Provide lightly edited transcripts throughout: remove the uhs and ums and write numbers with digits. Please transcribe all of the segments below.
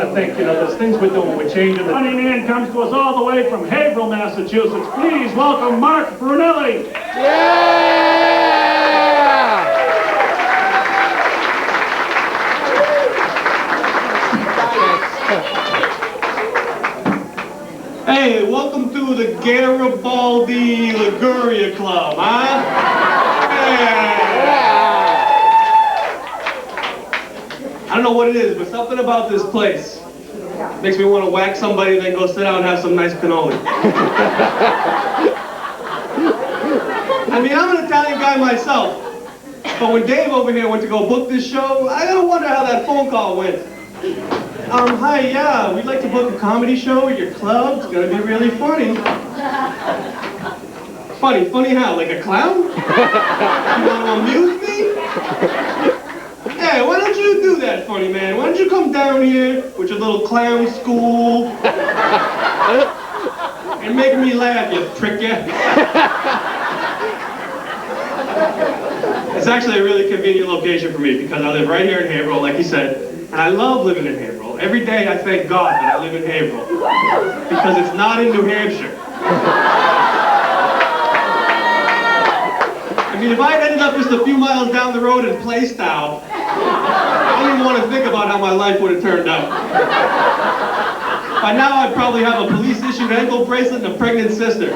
I think, there's things we're doing, we're changing. The funny man comes to us all the way from Haverhill, Massachusetts. Please welcome Mark Brunelli. Hey, welcome to the Garibaldi Liguria Club, huh? Yeah. I don't know what it is, but something about this place makes me want to whack somebody and then go sit down and have some nice cannoli. I mean, I'm an Italian guy myself, but when Dave over here went to go book this show, I gotta wonder how that phone call went. Hi, yeah, we'd like to book a comedy show at your club. It's gonna be really funny. Funny how? Like a clown? You want to amuse me? Hey, why don't you do that, funny man? Why don't you come down here with your little clown school and make me laugh, you prick, yeah? It's actually a really convenient location for me because I live right here in Haverhill, like you said, and I love living in Haverhill. Every day I thank God that I live in Haverhill because it's not in New Hampshire. I mean, if I had ended up just a few miles down the road in Plaistow, I don't even want to think about how my life would have turned out. By now, I'd probably have a police-issued ankle bracelet and a pregnant sister.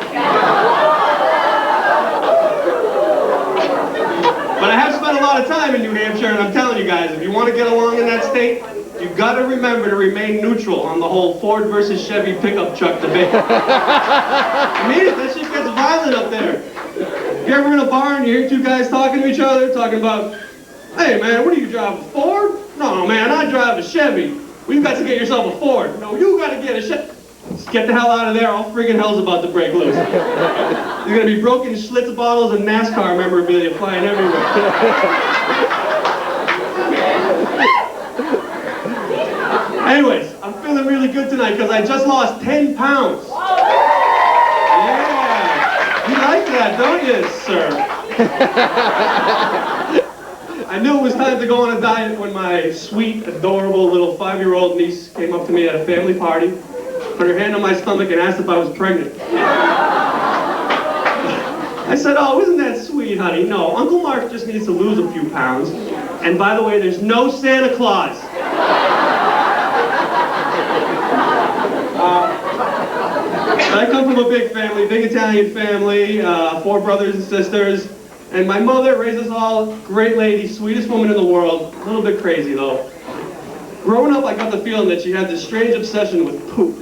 But I have spent a lot of time in New Hampshire, and I'm telling you guys, if you want to get along in that state, you've got to remember to remain neutral on the whole Ford versus Chevy pickup truck debate. I mean it, that shit gets violent up there. You ever in a bar and you hear two guys talking to each other, talking about, hey man, what do you drive, a Ford? No man, I drive a Chevy. Well, you've got to get yourself a Ford. No, you got to get a Chevy. Just get the hell out of there, all friggin' hell's about to break loose. There's going to be broken Schlitz bottles and NASCAR memorabilia flying everywhere. Anyways, I'm feeling really good tonight because I just lost 10 pounds. Yeah, you like that, don't you, sir? I knew it was time to go on a diet when my sweet, adorable little 5-year-old niece came up to me at a family party, put her hand on my stomach and asked if I was pregnant. I said, oh, isn't that sweet, honey? No, Uncle Mark just needs to lose a few pounds. And by the way, there's no Santa Claus. I come from a big family, big Italian family, 4 brothers and sisters, and my mother raised us all, great lady, sweetest woman in the world, a little bit crazy though. Growing up, I got the feeling that she had this strange obsession with poop.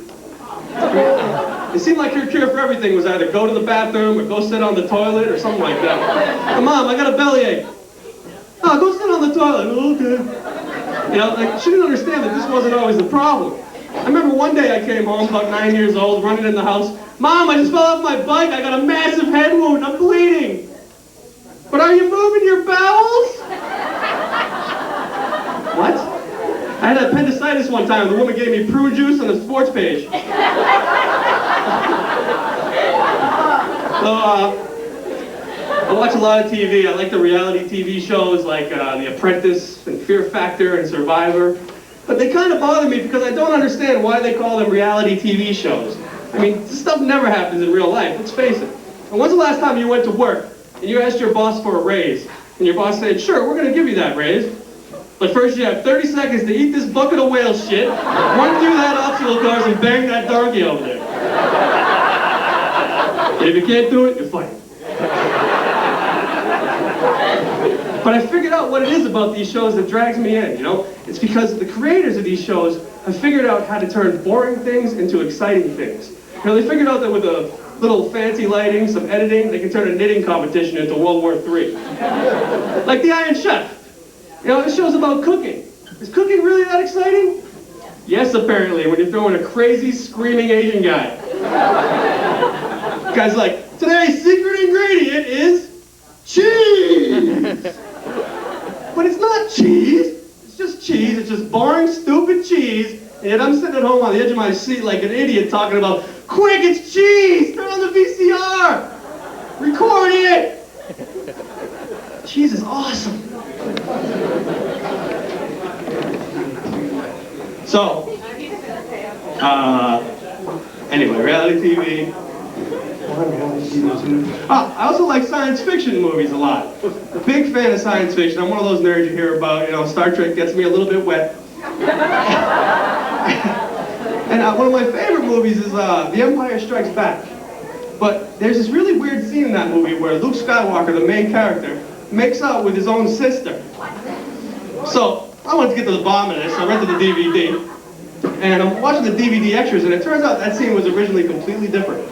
It seemed like her cure for everything was either go to the bathroom or go sit on the toilet or something like that. Hey, Mom, I got a bellyache. Oh, go sit on the toilet. Oh, okay. You know, like, she didn't understand that this wasn't always the problem. I remember one day I came home, about 9 years old, running in the house. Mom, I just fell off my bike. I got a massive head wound. I'm bleeding. But are you moving your bowels? What? I had appendicitis one time. The woman gave me prune juice on the sports page. So, I watch a lot of TV. I like the reality TV shows like The Apprentice and Fear Factor and Survivor. But they kind of bother me because I don't understand why they call them reality TV shows. I mean, this stuff never happens in real life, let's face it. And when's the last time you went to work and you asked your boss for a raise? And your boss said, sure, we're going to give you that raise. But first you have 30 seconds to eat this bucket of whale shit, run through that obstacle course, and bang that donkey over there. And if you can't do it, you're fired. But I figured out what it is about these shows that drags me in, you know? It's because the creators of these shows have figured out how to turn boring things into exciting things. You know, they figured out that with a little fancy lighting, some editing, they can turn a knitting competition into World War III. Like the Iron Chef. You know, this show's about cooking. Is cooking really that exciting? Yes, apparently, when you're throwing a crazy, screaming Asian guy. The guy's like, today's secret ingredient is cheese! But it's not cheese. It's just cheese. It's just boring, stupid cheese. And yet I'm sitting at home on the edge of my seat like an idiot talking about, quick, it's cheese! Turn on the VCR! Record it! Cheese is awesome. So, Anyway, reality TV. I also like science fiction movies a lot. Big fan of science fiction. I'm one of those nerds you hear about. You know, Star Trek gets me a little bit wet. And one of my favorite movies is The Empire Strikes Back. But there's this really weird scene in that movie where Luke Skywalker, the main character, makes out with his own sister. So I wanted to get to the bottom of this. I rented the DVD. And I'm watching the DVD extras, and it turns out that scene was originally completely different.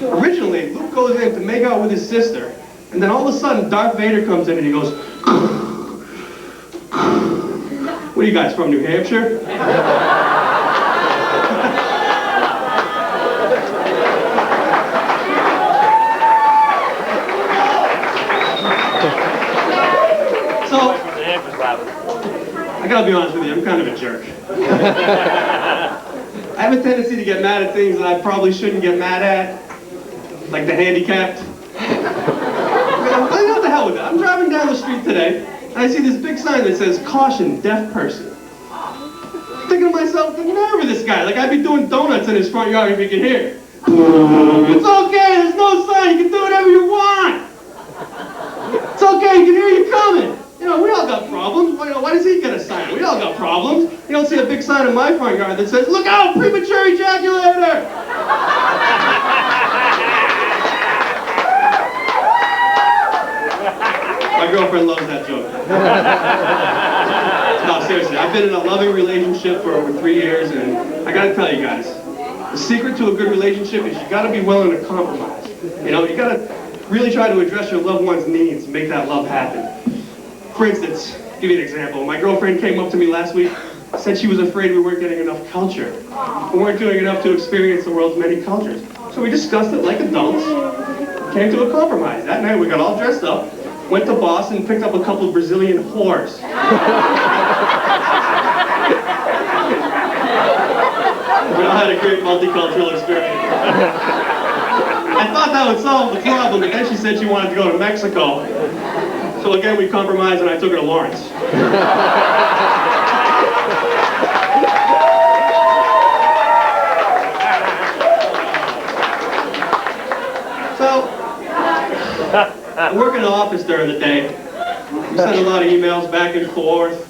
Originally, Luke goes in to make out with his sister, and then all of a sudden, Darth Vader comes in and he goes, "What are you guys, from New Hampshire?" So, I gotta be honest with you, I'm kind of a jerk. I have a tendency to get mad at things that I probably shouldn't get mad at, like the handicapped. What the hell with that? I'm driving down the street today, and I see this big sign that says, "Caution, deaf person." I'm thinking to myself, the nerve of this guy, like I'd be doing donuts in his front yard if he could hear. It's okay, there's no sign, you can do whatever you want. It's okay, you can hear you coming. You know, we all got problems. Why does he get a sign? We all got problems. You don't see a big sign in my front yard that says, "Look out, premature ejaculator!" My girlfriend loves that joke. No, seriously, I've been in a loving relationship for over 3 years, and I gotta tell you guys, the secret to a good relationship is you gotta be willing to compromise. You know, you gotta really try to address your loved one's needs and make that love happen. For instance, give you an example. My girlfriend came up to me last week, said she was afraid we weren't getting enough culture. We weren't doing enough to experience the world's many cultures. So we discussed it like adults, came to a compromise. That night we got all dressed up, went to Boston, picked up a couple of Brazilian whores. We all had a great multicultural experience. I thought that would solve the problem, but then she said she wanted to go to Mexico. So again, we compromised and I took her to Lawrence. So, I work in the office during the day. We send a lot of emails back and forth.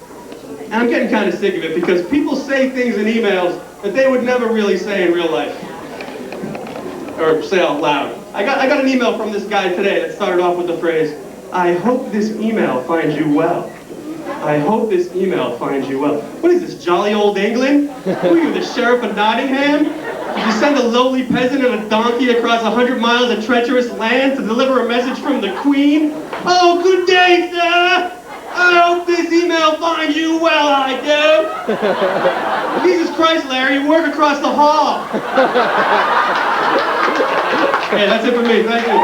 And I'm getting kind of sick of it because people say things in emails that they would never really say in real life. Or say out loud. I got an email from this guy today that started off with the phrase, "I hope this email finds you well. I hope this email finds you well." What is this, jolly old England? Who are you, the Sheriff of Nottingham? Did you send a lowly peasant and a donkey across 100 miles of treacherous land to deliver a message from the Queen? "Oh, good day, sir. I hope this email finds you well, I do." Jesus Christ, Larry, you work across the hall. Okay, that's it for me. Thank you.